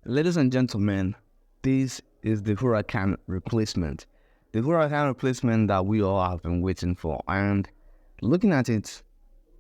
Ladies and gentlemen, this is the Huracan replacement. The Huracan replacement that we all have been waiting for. And looking at it,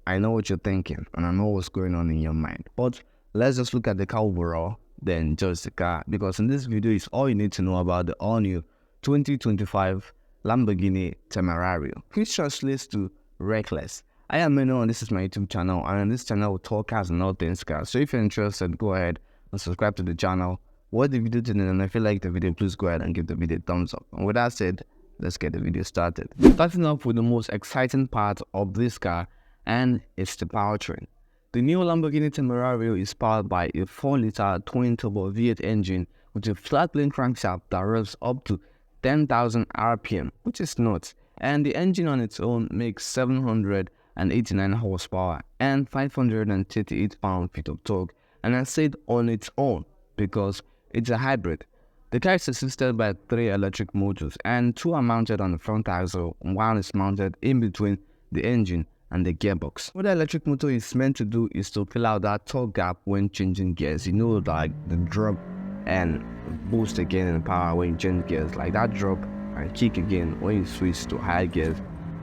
I know what you're thinking and I know what's going on in your mind. But let's just look at the car overall, then judge the car. Because in this video is all you need to know about the all-new 2025 Lamborghini Temerario, which translates to reckless. I am Meno and this is my YouTube channel, and on this channel we talk cars and all things cars. So if you're interested, go ahead and subscribe to the channel. Watch the video today, and if you like the video, please go ahead and give the video a thumbs up. And with that said, let's get the video started. Starting off with the most exciting part of this car, and it's the powertrain. The new Lamborghini Temerario is powered by a 4-liter twin-turbo V8 engine with a flat-plane crankshaft that revs up to 10,000 RPM, which is nuts. And the engine on its own makes 789 horsepower and 538 pound-feet of torque. And I said on its own because it's a hybrid. The car is assisted by 3 electric motors, and 2 are mounted on the front axle, and 1 is mounted in between the engine and the gearbox. What the electric motor is meant to do is to fill out that torque gap when changing gears. You know, like the drop and boost again in power when you change gears, like that drop and kick again when you switch to high gears.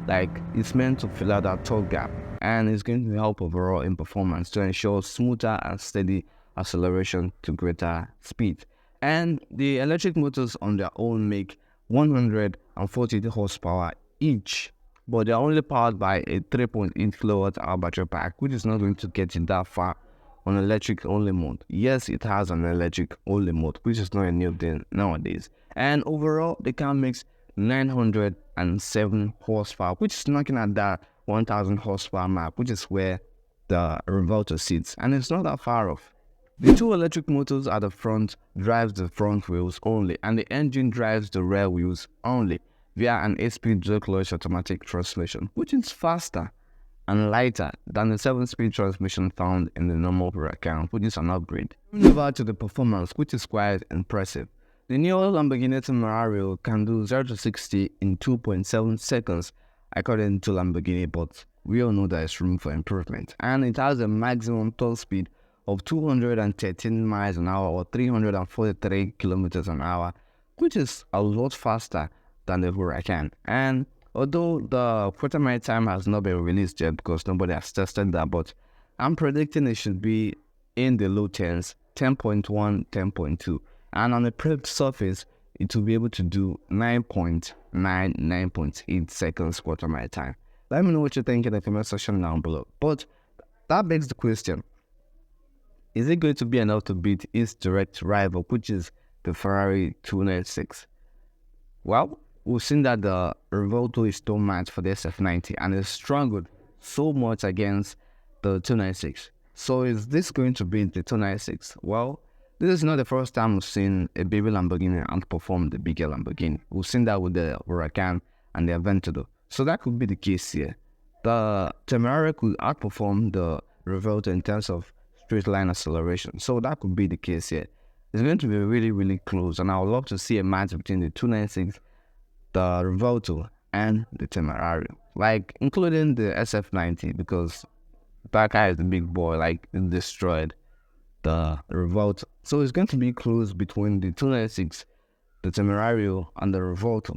Like, it's meant to fill out that torque gap, and it's going to help overall in performance to ensure smoother and steady acceleration to greater speed. And the electric motors on their own make 140 horsepower each, but they're only powered by a 3.8 kilowatt-hour battery pack, which is not going to get you that far on electric only mode. Yes, it has an electric only mode, which is not a new thing nowadays. And overall, the car makes 907 horsepower, which is knocking at that 1000 horsepower mark, which is where the Revolter sits, and it's not that far off. The 2 electric motors at the front drives the front wheels only, and the engine drives the rear wheels only via an 8-speed dual-clutch automatic transmission, which is faster and lighter than the 7-speed transmission found in the normal Huracan, which is an upgrade. Moving over to the performance, which is quite impressive. The new Lamborghini Temerario can do 0 to 60 in 2.7 seconds according to Lamborghini, but we all know there is room for improvement. And it has a maximum top speed of 213 miles an hour or 343 kilometers an hour, which is a lot faster than the Huracan. And although the quarter-mile time has not been released yet because nobody has tested that, but I'm predicting it should be in the low 10s, 10.1, 10.2. And on a prepped surface, it will be able to do 9.9, 9.8 seconds quarter-mile time. Let me know what you think in the comment section down below. But that begs the question, is it going to be enough to beat its direct rival, which is the Ferrari 296? Well, we've seen that the Revolter is still matched for the SF90 and it struggled so much against the 296. So is this going to beat the 296? Well, this is not the first time we've seen a baby Lamborghini outperform the bigger Lamborghini. We've seen that with the Huracan and the Aventador. So that could be the case here. The Temerario could outperform the Revolter in terms of straight line acceleration. So that could be the case here. It's going to be really, really close, and I would love to see a match between the 296, the Revolter, and the Temerario. Like, including the SF90, because that guy is the big boy, like, it destroyed the Revolter. So it's going to be close between the 296, the Temerario, and the Revolter.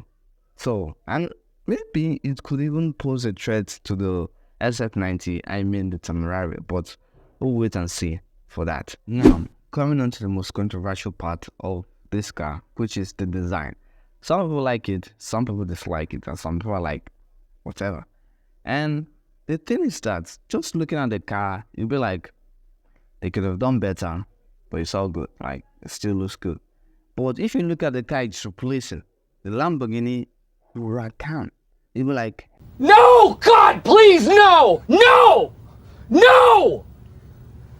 So, and maybe it could even pose a threat to the SF90, I mean the Temerario, but we'll wait and see for that. Now, coming on to the most controversial part of this car, which is the design. Some people like it, some people dislike it, and some people are like, whatever. And the thing is that, just looking at the car, you'll be like, they could have done better, but it's all good. Like, it still looks good. But if you look at the car it's replacing, the Lamborghini Huracan, you'll be like, no! God, please, no! No! No!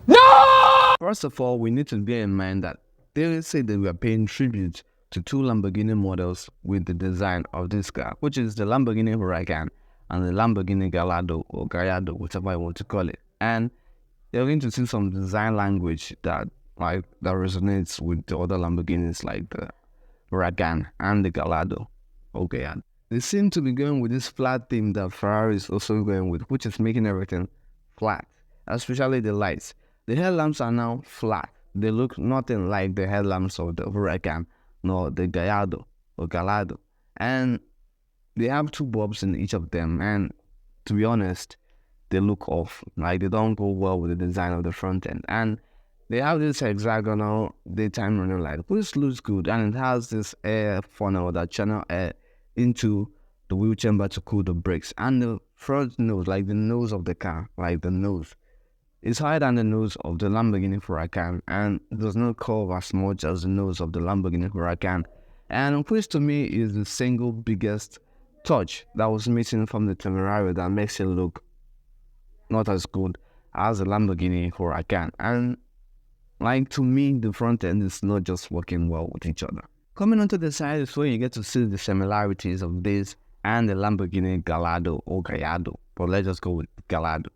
No! First of all, we need to bear in mind that they say that we are paying tribute to 2 Lamborghini models with the design of this car, which is the Lamborghini Huracan and the Lamborghini Gallardo or Gallardo, whatever you want to call it. And you're going to see some design language that resonates with the other Lamborghinis like the Huracan and the Gallardo or Gallardo. They seem to be going with this flat theme that Ferrari is also going with, which is making everything flat, especially the lights. The headlamps are now flat. they look nothing like the headlamps of the Huracan, nor the Gallardo or Gallardo. And they have two bulbs in each of them, and to be honest, they look off. Like, they don't go well with the design of the front end. And they have this hexagonal daytime running light, which looks good, and it has this air funnel that channel air into the wheel chamber to cool the brakes. And the front nose, like the nose of the car, like the nose, is higher than the nose of the Lamborghini Huracan, and does not curve as much as the nose of the Lamborghini Huracan. And which to me is the single biggest touch that was missing from the Temerario that makes it look not as good as the Lamborghini Huracan. And like, to me, the front end is not just working well with each other. Coming onto the side is where you get to see the similarities of this and the Lamborghini Gallardo or Gallardo, but let's just go with Gallardo.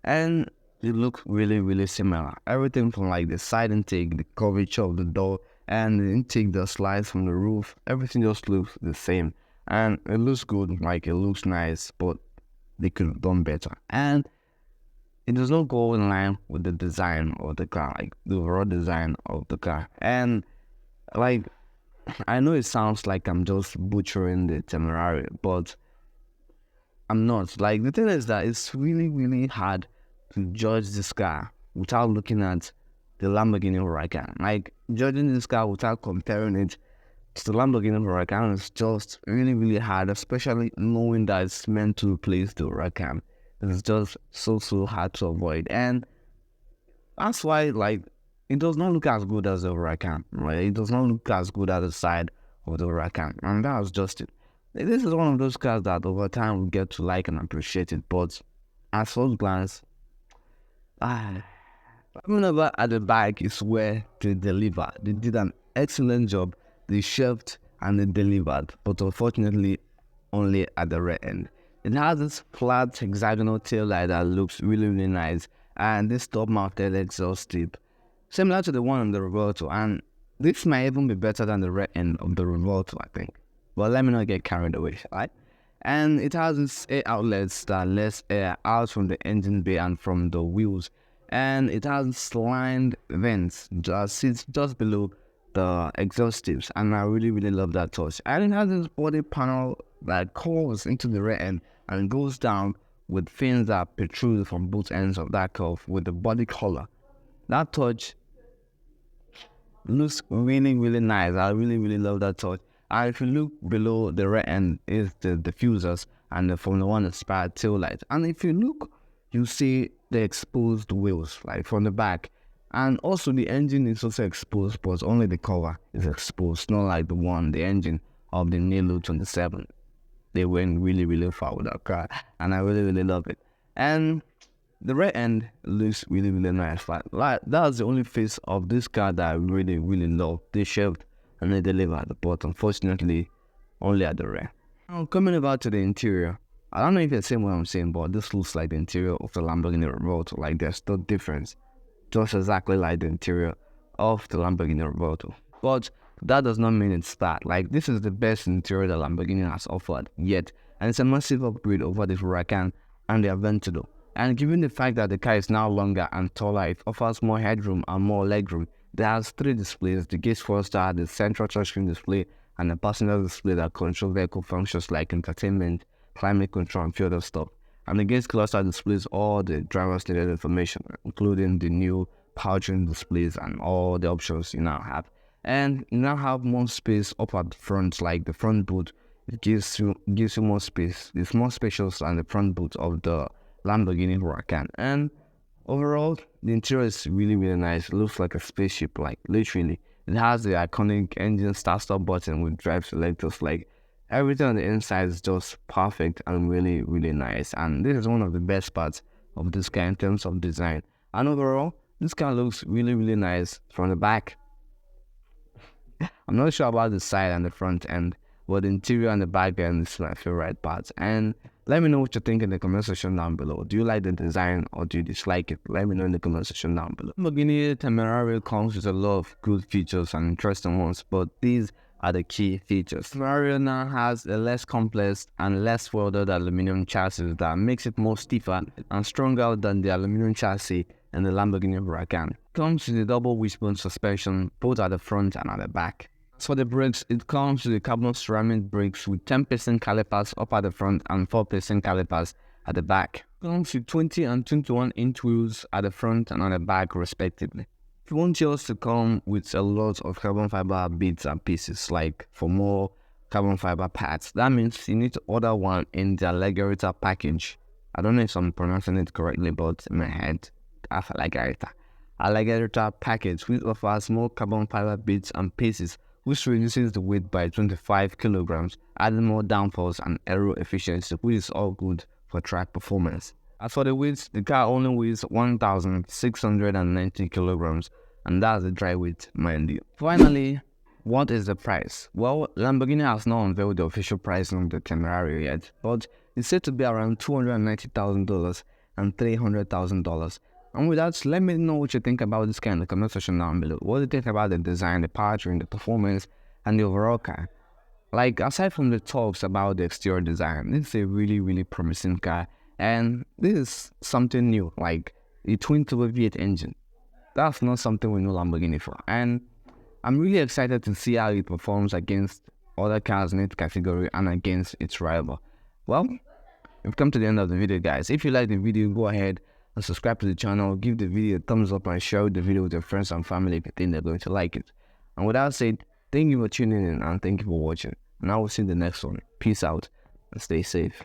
And they look really, really similar. Everything from like the side intake, the curvature of the door, and the intake that slides from the roof, everything just looks the same. And it looks good, like it looks nice, but they could have done better. And it does not go in line with the design of the car, like the overall design of the car. And like, I know it sounds like I'm just butchering the Temerario, but I'm not. Like, the thing is that it's really, really hard to judge this car without looking at the Lamborghini Huracan. Like, judging this car without comparing it to the Lamborghini Huracan is just really, really hard, especially knowing that it's meant to replace the Huracan. It's just so hard to avoid. And that's why, like, it does not look as good as the Huracan, right? It does not look as good at the side of the Huracan. And that was just it. This is one of those cars that over time we get to like and appreciate it. But at first glance, whenever at the back is where they deliver. They did an excellent job. They shelved and they delivered. But unfortunately, only at the rear end. It has this flat hexagonal tail light that looks really, really nice. And this top-mounted exhaust tip, similar to the one on the Revolto. And this might even be better than the rear end of the Revolto, I think. But let me not get carried away, right? And it has these air outlets that lets air out from the engine bay and from the wheels. And it has slined vents that sits just below the exhaust tips. And I really, really love that touch. And it has this body panel that curves into the rear end and goes down with fins that protrude from both ends of that curve with the body color. That touch looks really, really nice. I really, really love that touch. And if you look below the rear end is the diffusers and the Formula 1 inspired tail light. And if you look, you see the exposed wheels, like from the back. And also the engine is also exposed, but only the cover is exposed, not like the engine of the Nilo 27. They went really, really far with that car, and I really, really love it. And the rear end looks really, really nice. Like, that's the only face of this car that I really, really love. They shelved and they delivered, but unfortunately, only at the rear. Now, coming about to the interior, I don't know if you're saying what I'm saying, but this looks like the interior of the Lamborghini Revolto. Like, there's no difference, just exactly like the interior of the Lamborghini Revolto. But that does not mean it's bad. Like, this is the best interior that Lamborghini has offered yet, and it's a massive upgrade over the Huracan and the Aventador. And given the fact that the car is now longer and taller, it offers more headroom and more legroom. There has 3 displays: the gate cluster, the central touchscreen display, and the passenger display that control vehicle functions like entertainment, climate control, and few other stuff. And the gate cluster displays all the driver's related information, including the new powertrain displays and all the options you now have. And you now have more space up at the front, like the front boot. It gives you more space. It's more spacious than the front boot of the Lamborghini Huracan. And overall, the interior is really, really nice. It looks like a spaceship, like literally. It has the iconic engine start-stop button with drive selectors. Like, everything on the inside is just perfect and really, really nice. And this is one of the best parts of this car in terms of design. And overall, this car looks really, really nice from the back. I'm not sure about the side and the front end, but the interior and the back end is my favorite part. And let me know what you think in the comment section down below. Do you like the design or do you dislike it? Let me know in the comment section down below. Lamborghini Temerario comes with a lot of good features and interesting ones, but these are the key features. Temerario now has a less complex and less welded aluminum chassis that makes it more stiffer and stronger than the aluminum chassis and the Lamborghini Huracan. It comes with a double wishbone suspension, both at the front and at the back. As for the brakes, it comes with the carbon ceramic brakes with 10% calipers up at the front and 4% calipers at the back. It comes with 20 and 21-inch wheels at the front and on the back respectively. If you want yours to come with a lot of carbon fiber bits and pieces, like for more carbon fiber parts, that means you need to order one in the Alligator package. I don't know if I'm pronouncing it correctly, but in my head, that's Alligator package, which offers more carbon fiber bits and pieces, which reduces the weight by 25 kilograms, adding more downforce and aero efficiency, which is all good for track performance. As for the weight, the car only weighs 1,690 kilograms, and that's the dry weight, mind you. Finally, what is the price? Well, Lamborghini has not unveiled the official pricing of the Temerario yet, but it's said to be around $290,000 and $300,000. And with that, let me know what you think about this car in the comment section down below. What do you think about the design, the powertrain, the performance, and the overall car? Like, aside from the talks about the exterior design, this is a really promising car, and this is something new, like a twin-turbo V8 engine. That's not something we know Lamborghini for, and I'm really excited to see how it performs against other cars in its category and against its rival. Well, we've come to the end of the video, guys. If you like the video, go ahead and subscribe to the channel, give the video a thumbs up, and share the video with your friends and family if you think they're going to like it. And with that said, thank you for tuning in and thank you for watching. And I will see you in the next one. Peace out and stay safe.